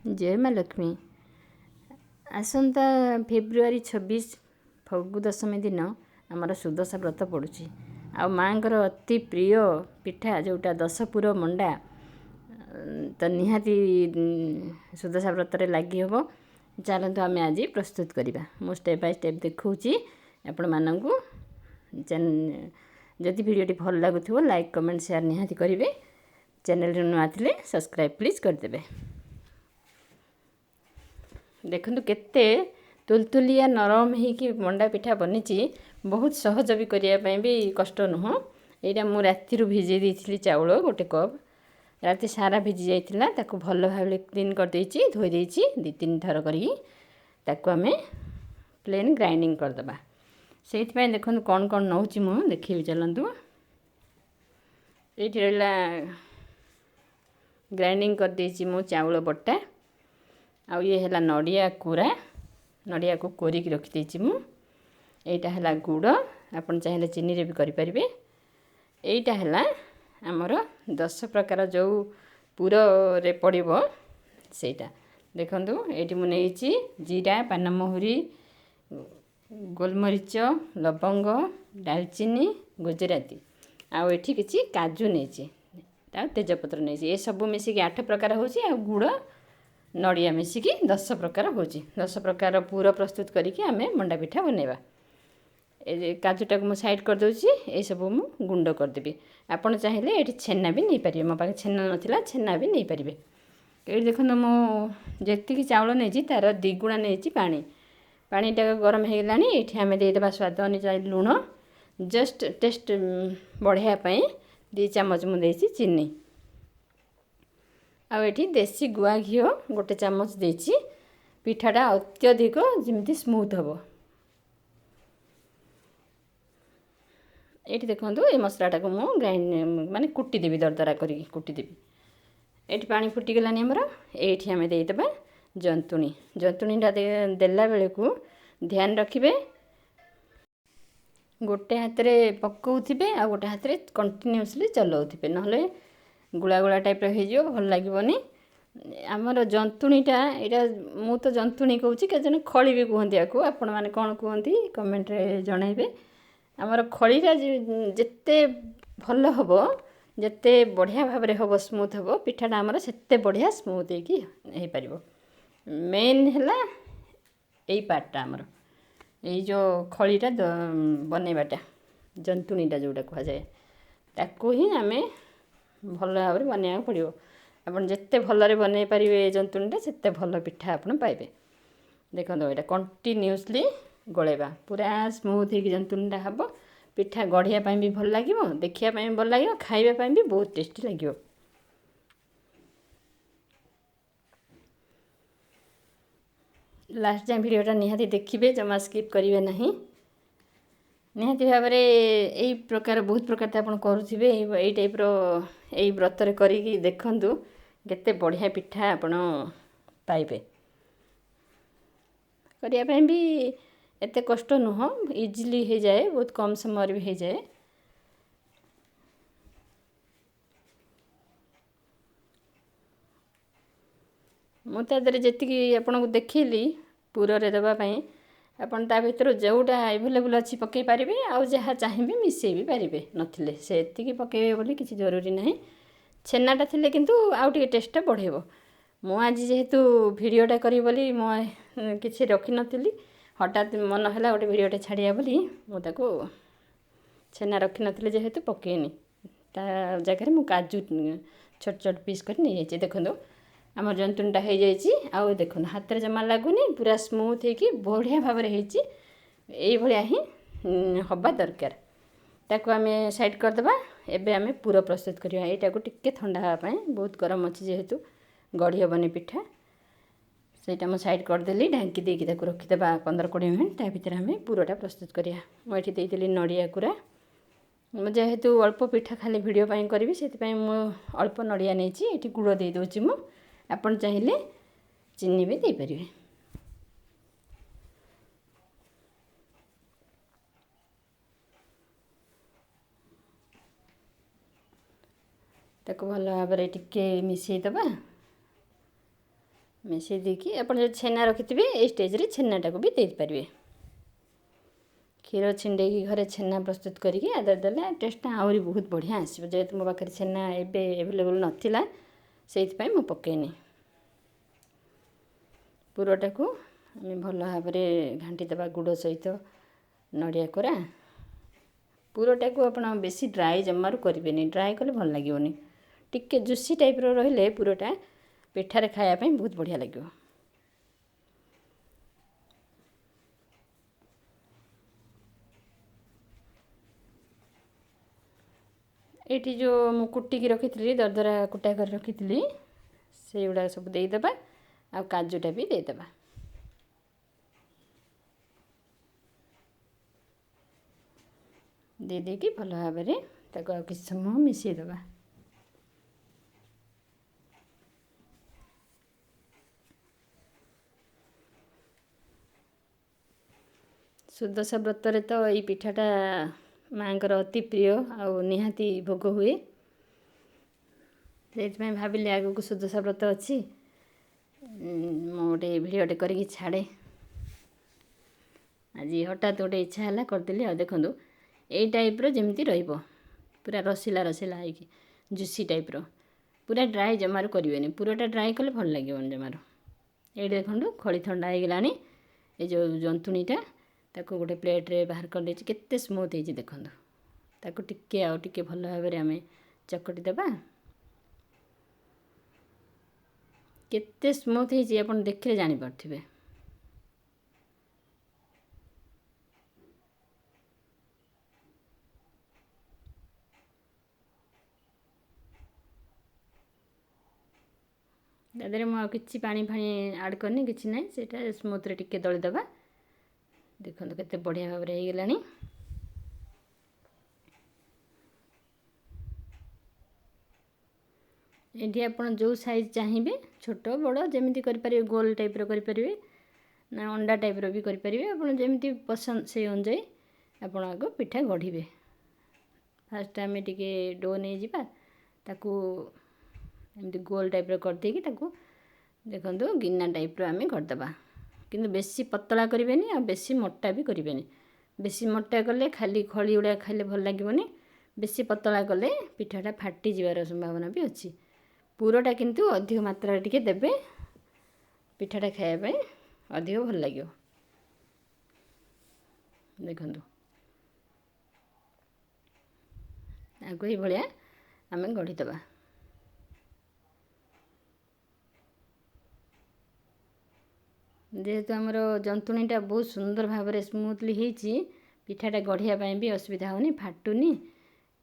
जय माँ लक्ष्मी। आसंता फेब्रुआरी 26 फगु दशमी दिन आमर सुदशा व्रत पड़ुछि। आ माँकर अति प्रिय पिठा जोटा दशपुर मंडा तो निहाती सुदशा व्रत लगी हम। चलतु आम आज प्रस्तुत करवा। मु स्टेप बाय स्टेप देखौछि आपण मानकु। जदि वीडियोटी भल लगुथिबो लाइक कमेंट शेयर निहाती करेंगे। चैनल नुआ थिले सब्सक्राइब प्लीज करदेबे। देखु केते तुलतुलिया नरम होगी मंडा पिठा बनी। बहुत सहज भी करने भी कष्ट नुह। यहाँ मु राति भिजे देती चाउल गोटे कप राति सारा भिजी जाइला। ताकू भल भाव क्लीन करदे धोई दी तीन थर करें प्लेन ग्राइंडिंग करदे। से देखो कौन कौन नौ देखी चलतु। ये ग्राइंडिंग करदे मु चाउल बटा आ ये है नड़िया कोरा। नड़िया को कोरिक रखिदे मु। एटा है गुड़ आपन चाहिए चीनी रे भी करें। एटा है आमर 10 प्रकार जो पुर रे पड़ो सेटा देखु। ये मुझे जीरा पानमहुरी गोलमरीच लवंग डालचीनी गुजराती आउ एठी किछि काजू नहीं तेजपत्र नहीं। ये सब मिसिक 8 प्रकार हो गुड़ नड़िया मिसिकी 10 प्रकार हो। 10 प्रकार पूरा प्रस्तुत करके आम मंडा पिठा बनवा। काजूटा को साइड करदे ये सब मु गुंड करदेवि। आपड़ चाहिए ये छेना भी नहीं पारे। मो पाखे छेना नाला छेना भी नहीं पारे। ये देखो मुझे चाउल नहीं तार दिगुणा नहीं पानी। पानीटा गरम हो गला। ये आम देदेबा स्वाद अनुसार लुण जस्ट टेस्ट बढ़ायापी 2 चामच मुझे चीनी आठी देसी गुआ घी गोटे चामच देची। पिठाटा अत्यधिक जमी स्मूथ हम। ये देखो ये मसलाटा को मुझे ग्राइंड माने कुटीदेवी दरदरा करी कुटीदेवी। ये पानी फुटीगलानी आमर। ये आम देदेबा जंतुणी। जंतुणीटा देला बेले को ध्यान रखिए गोटे हाथ में पकाउथिबे आ गोटे हाथ में कंटिन्यूअसली चलाउथिबे नहले गुला गुला टाइप हो भल लगे। आमर जंतुणीटा यहाँ मु तो जंतुणी कहूँ के जन खड़ी भी कहते आपको आपण मैंने कौन कहते कमेंट रे जनइबे। आमर खड़ीटा जिते भल हम जिते बढ़िया भाव में हम स्मूथ हम पिठाटा आमर सेते बढ़िया स्मूथ हो पार। मेन है यही पार्टा आमर यही जो खड़ीटा बनवाटा जंतुणीटा जोटा कह जाए ताकू ही आम भल भाव में बनवा पड़ो। आप जिते भल बनई पारे जंतुणीटा से भल पिठा आप पाइबे। देखो यहाँ कंटिन्यूअसली गलेबा पूरा स्मूथ हो जंतुणीटा हम। पिठा गढ़िया भी भल लगे देखापी भल लगे खाइबा भी बहुत टेस्टी लगे। लास्ट जाए वीडियोटा निहाती देखिए जमा स्किप करेंगे नहीं। निहाती भाव में यही प्रकार बहुत प्रकार तो आप करुवे यही टाइप यही व्रत करी देखु केते बढ़िया पिठा आपण पाइबे। करने भी एते कष्ट नुह इजिली हो जाए बहुत कम समय भी हो जाए। मुझे जी आपको देखली पुर रे देवाई आपन ता भीतर जोटा एभेलेबल अच्छी पकई पारे आउ जहाँ चाहिए मिसई भी पारे नथिले से पकईबे बोली किसी जरूरी ना। छेनाटा थिले किंतु आउ टिके टेस्टटा बढ़ेबो। मु आज जेहेतु वीडियोटा करी बोली मो किसी रखी नथिली हठात मन है गोटे वीडियोटे छाड़िया बोली मुझको छेना रखी नथिले जेहेतु पकईनी ता जगह मु काजू छोट छोट पीस कर नहीं जाइए। देखो आम जंतुणीटा हो जाइए आउ देखो हाथ में जमा लगुनि पूरा स्मूथ होगी बढ़िया भाव में होई ही हवा दरकार। ताकू आम साइड करदे। एबे आम पूरा प्रस्तुत करवा। यहाँ को टिके ठंडा हाँपाई बहुत गरम अच्छी जेहेतु गढ़ी हेनी पिठा सेटा मुझे साइड करदेली ढांकी देकी रखीदे 15-20 मिनट ता भर आम पूराटा प्रस्तुत करा। मुझे देती नड़िया कोरा जेहेतु अल्प पिठा खाली वीडियो करी से अल्प नड़िया नहीं ये गुड़ दे दूची मु। आपन चाहिए चीनी भी दे पारे। ताको भल भाव में टिके मिसई दबा। ମିଶାଇ ଦେଇକି ଆପଣ ଯଦି ଛେନା ରଖିଥିବେ ଏଇ ଷ୍ଟେଜ୍ରେ ଛେନାଟାକୁ ବି ଦେଇପାରିବେ। କ୍ଷୀର ଛିଣ୍ଡେଇକି ଘରେ ଛେନା ପ୍ରସ୍ତୁତ କରିକି ଆଦେହରେ ଦେଲେ ଟେଷ୍ଟଟା ଆହୁରି ବହୁତ ବଢ଼ିଆ ଆସିବ। ଯେହେତୁ ମୋ ପାଖରେ ଛେନା ଏବେ ଆଭେଲେବୁଲ୍ ନଥିଲା ସେଇଥିପାଇଁ ମୁଁ ପକାଇନି। ପୁରଟାକୁ ଆମେ ଭଲ ଭାବରେ ଘାଣ୍ଟି ଦେବା ଗୁଡ଼ ସହିତ ନଡ଼ିଆ କୋରା। ପୁରଟାକୁ ଆପଣ ବେଶୀ ଡ୍ରାଏ ଜମାରୁ କରିବେନି, ଡ୍ରାଏ କଲେ ଭଲ ଲାଗିବନି। ଟିକେ ଜୁସି ଟାଇପ୍ର ରହିଲେ ପୁରଟା ପିଠାରେ ଖାଇବା ପାଇଁ ବହୁତ ବଢ଼ିଆ ଲାଗିବ। ଏଇଠି ଯେଉଁ ମୁଁ କୁଟିକି ରଖିଥିଲି, ଦରଦରା କୁଟା କରି ରଖିଥିଲି, ସେଇଗୁଡ଼ାକ ସବୁ ଦେଇଦେବା। ଆଉ କାଜୁଟା ବି ଦେଇଦେବା। ଦେଇକି ଭଲ ଭାବରେ ତାକୁ ଆଉ କିଛି ସମୟ ମିଶାଇଦେବା। ସୁଦଶା ବ୍ରତରେ ତ ଏଇ ପିଠାଟା ମାଆଙ୍କର ଅତି ପ୍ରିୟ ଆଉ ନିହାତି ଭୋଗ ହୁଏ। ସେଇଥିପାଇଁ ଭାବିଲି ଆଗକୁ ସୁଦଶା ବ୍ରତ ଅଛି, ମୁଁ ଗୋଟେ ଭିଡ଼ିଓଟେ କରିକି ଛାଡ଼େ। ଆଜି ହଠାତ୍ ଗୋଟେ ଇଚ୍ଛା ହେଲା କରିଦେଲି। ଆଉ ଦେଖନ୍ତୁ ଏଇ ଟାଇପ୍ର ଯେମିତି ରହିବ, ପୁରା ରସିଲା ରସିଲା ହେଇକି ଜୁସି ଟାଇପ୍ର, ପୁରା ଡ୍ରାଏ ଜମାରୁ କରିବେନି। ପୁରଟା ଡ୍ରାଏ କଲେ ଭଲ ଲାଗିବନି ଜମାରୁ। ଏଇଠି ଦେଖନ୍ତୁ ଖଳି ଥଣ୍ଡା ହେଇଗଲାଣି। ଏ ଯେଉଁ ଜନ୍ତୁଣିଟା ତାକୁ ଗୋଟେ ପ୍ଲେଟ୍ରେ ବାହାର କରିଦେଇଛି। କେତେ ସ୍ମୁଥ୍ ହେଇଛି ଦେଖନ୍ତୁ। ତାକୁ ଟିକେ ଆଉ ଟିକେ ଭଲ ଭାବରେ ଆମେ ଚକଟି ଦେବା। କେତେ ସ୍ମୁଥ୍ ହେଇଛି ଆପଣ ଦେଖିଲେ ଜାଣିପାରୁଥିବେ। ତା ଦେହରେ ମୁଁ ଆଉ କିଛି ପାଣି ଫାଣି ଆଡ଼୍ କରିନି, କିଛି ନାହିଁ। ସେଇଟା ସ୍ମୁଥ୍ରେ ଟିକେ ଦଳିଦେବା। ଦେଖନ୍ତୁ କେତେ ବଢ଼ିଆ ଭାବରେ ହେଇଗଲାଣି। ଏଠି ଆପଣ ଯେଉଁ ସାଇଜ୍ ଚାହିଁବେ, ଛୋଟ ବଡ଼ ଯେମିତି କରିପାରିବେ, ଗୋଲ ଟାଇପ୍ର କରିପାରିବେ ନା ଅଣ୍ଡା ଟାଇପ୍ର ବି କରିପାରିବେ। ଆପଣ ଯେମିତି ପସନ୍ଦ ସେଇ ଅନୁଯାୟୀ ଆପଣ ଆଗ ପିଠା ଗଢ଼ିବେ। ଫାର୍ଷ୍ଟ ଆମେ ଟିକେ ଡୋ ନେଇଯିବା, ତାକୁ ଏମିତି ଗୋଲ ଟାଇପ୍ର କରିଦେଇକି ତାକୁ ଦେଖନ୍ତୁ ଗିନା ଟାଇପ୍ର ଆମେ କରିଦେବା। କିନ୍ତୁ ବେଶୀ ପତଳା କରିବେନି ଆଉ ବେଶୀ ମୋଟା ବି କରିବେନି। ବେଶୀ ମୋଟା କଲେ ଖାଲି ଖଳି ଗୁଡ଼ା ଖାଇଲେ ଭଲ ଲାଗିବନି। ବେଶୀ ପତଳା କଲେ ପିଠାଟା ଫାଟିଯିବାର ସମ୍ଭାବନା ବି ଅଛି। ପୁରଟା କିନ୍ତୁ ଅଧିକ ମାତ୍ରାରେ ଟିକେ ଦେବେ, ପିଠାଟା ଖାଇବା ପାଇଁ ଅଧିକ ଭଲ ଲାଗିବ। ଦେଖନ୍ତୁ ଆକୁ ଏଇଭଳିଆ ଆମେ ଗଢ଼ିଦେବା। ଯେହେତୁ ଆମର ଜନ୍ତୁଣିଟା ବହୁତ ସୁନ୍ଦର ଭାବରେ ସ୍ମୁଥଲି ହେଇଛି, ପିଠାଟା ଗଢ଼ିବା ପାଇଁ ବି ଅସୁବିଧା ହେଉନି, ଫାଟୁନି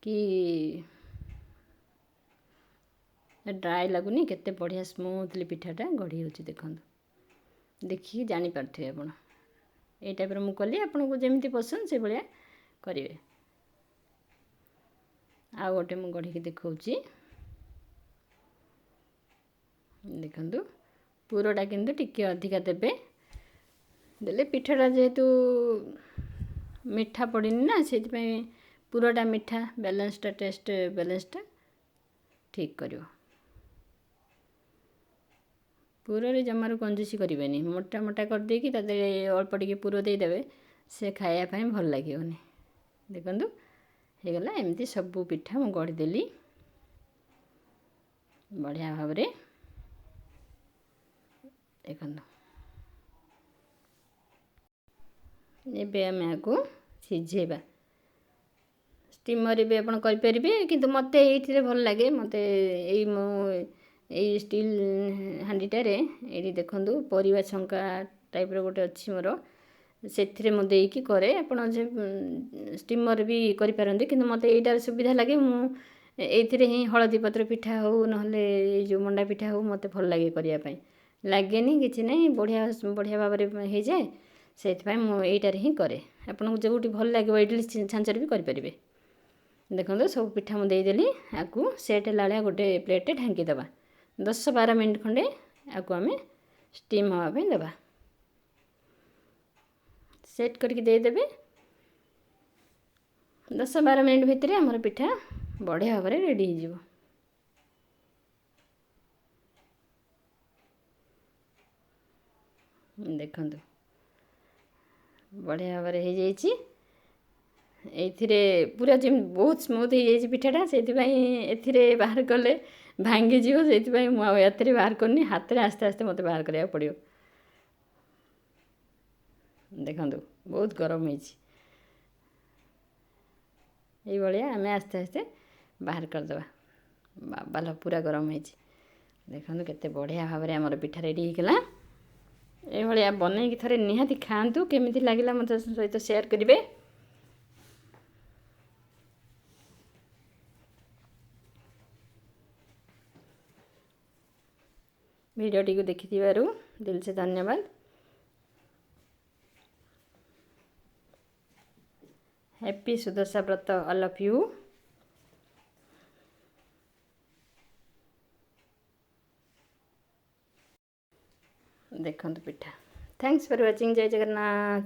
କି ଡ୍ରାଏ ଲାଗୁନି। କେତେ ବଢ଼ିଆ ସ୍ମୁଥଲି ପିଠାଟା ଗଢ଼ି ହେଉଛି ଦେଖନ୍ତୁ। ଦେଖିକି ଜାଣିପାରୁଥିବେ ଆପଣ। ଏଇ ଟାଇପ୍ର ମୁଁ କଲି, ଆପଣଙ୍କୁ ଯେମିତି ପସନ୍ଦ ସେଇଭଳିଆ କରିବେ। ଆଉ ଗୋଟେ ମୁଁ ଗଢ଼ିକି ଦେଖାଉଛି। ଦେଖନ୍ତୁ ପୁରଟା କିନ୍ତୁ ଟିକେ ଅଧିକା ଦେବେ। ଦେଲେ ପିଠାଟା ଯେହେତୁ ମିଠା ପଡ଼ିନି ନା, ସେଇଥିପାଇଁ ପୁରଟା ମିଠା ବାଲାନ୍ସଟା, ଟେଷ୍ଟ ବାଲାନ୍ସଟା ଠିକ୍ କରିବ। ପୁରରେ ଜମାରୁ କଞ୍ଜୁସି କରିବେନି। ମୋଟା ମୋଟା କରିଦେଇକି ତା ଦେହରେ ଅଳ୍ପ ଟିକେ ପୁର ଦେଇଦେବେ, ସେ ଖାଇବା ପାଇଁ ଭଲ ଲାଗିବନି। ଦେଖନ୍ତୁ ହେଇଗଲା। ଏମିତି ସବୁ ପିଠା ମୁଁ ଗଢ଼ିଦେଲି ବଢ଼ିଆ ଭାବରେ। ଦେଖନ୍ତୁ ଏବେ ଆମେ ଆକୁ ସିଝେଇବା। ଷ୍ଟିମର୍ରେ ବି ଆପଣ କରିପାରିବେ, କିନ୍ତୁ ମୋତେ ଏଇଥିରେ ଭଲ ଲାଗେ। ମୋତେ ମୁଁ ଏଇ ଷ୍ଟିଲ୍ ହାଣ୍ଡିଟାରେ ଏଇଠି ଦେଖନ୍ତୁ ପରିବା ଛଙ୍କା ଟାଇପ୍ର ଗୋଟେ ଅଛି ମୋର, ସେଥିରେ ମୁଁ ଦେଇକି କରେ। ଆପଣ ଯେ ଷ୍ଟିମର୍ ବି କରିପାରନ୍ତି, କିନ୍ତୁ ମୋତେ ଏଇଟାରେ ସୁବିଧା ଲାଗେ। ମୁଁ ଏଇଥିରେ ହିଁ ହଳଦୀ ପତ୍ର ପିଠା ହେଉ ନହେଲେ ଏଇ ଯେଉଁ ମଣ୍ଡା ପିଠା ହେଉ ମୋତେ ଭଲ ଲାଗେ କରିବା ପାଇଁ। ଲାଗେନି କିଛି ନାହିଁ, ବଢ଼ିଆ ଭାବରେ ହେଇଯାଏ। ସେଇଥିପାଇଁ ମୁଁ ଏଇଟାରେ ହିଁ କରେ। ଆପଣଙ୍କୁ ଯେଉଁଠି ଭଲ ଲାଗିବ ଇଡଲି ଛାଞ୍ଚରେ ବି କରିପାରିବେ। ଦେଖନ୍ତୁ ସବୁ ପିଠା ମୁଁ ଦେଇଦେଲି। ଆକୁ ସେଟ୍ ହେଲା ଭଳିଆ ଗୋଟେ ପ୍ଲେଟ୍ରେ ଢାଙ୍କି ଦେବା। 10-12 ମିନିଟ୍ ଖଣ୍ଡେ ଆକୁ ଆମେ ଷ୍ଟିମ୍ ହେବା ପାଇଁ ଦେବା। ସେଟ୍ କରିକି ଦେଇଦେବେ। 10-12 ମିନିଟ୍ ଭିତରେ ଆମର ପିଠା ବଢ଼ିଆ ଭାବରେ ରେଡ଼ି ହେଇଯିବ। ଦେଖନ୍ତୁ ବଢ଼ିଆ ଭାବରେ ହେଇଯାଇଛି। ଏଇଥିରେ ପୁରା ଯେମିତି ବହୁତ ସ୍ମୁଥ୍ ହେଇଯାଇଛି ପିଠାଟା, ସେଇଥିପାଇଁ ଏଥିରେ ବାହାର କଲେ ଭାଙ୍ଗିଯିବ। ସେଇଥିପାଇଁ ମୁଁ ଆଉ ଏଥିରେ ବାହାର କରୁନି, ହାତରେ ଆସ୍ତେ ଆସ୍ତେ ମୋତେ ବାହାର କରିବାକୁ ପଡ଼ିବ। ଦେଖନ୍ତୁ ବହୁତ ଗରମ ହେଇଛି। ଏଇଭଳିଆ ଆମେ ଆସ୍ତେ ଆସ୍ତେ ବାହାର କରିଦେବା। ବାବାଲ ପୁରା ଗରମ ହେଇଛି। ଦେଖନ୍ତୁ କେତେ ବଢ଼ିଆ ଭାବରେ ଆମର ପିଠା ରେଡ଼ି ହେଇଗଲା। ଏଇଭଳିଆ ବନେଇକି ଥରେ ନିହାତି ଖାଆନ୍ତୁ। କେମିତି ଲାଗିଲା ମୋତେ ସହିତ ସେୟାର କରିବେ। ଭିଡ଼ିଓଟିକୁ ଦେଖିଥିବାରୁ ଦିଲସେ ଧନ୍ୟବାଦ। ହ୍ୟାପି ସୁଦଶା ବ୍ରତ ଅଲ୍ ଅଫ୍ ୟୁ। ଦେଖନ୍ତୁ ପିଠା। Thanks for watching. ଜୟ ଜଗନ୍ନାଥ।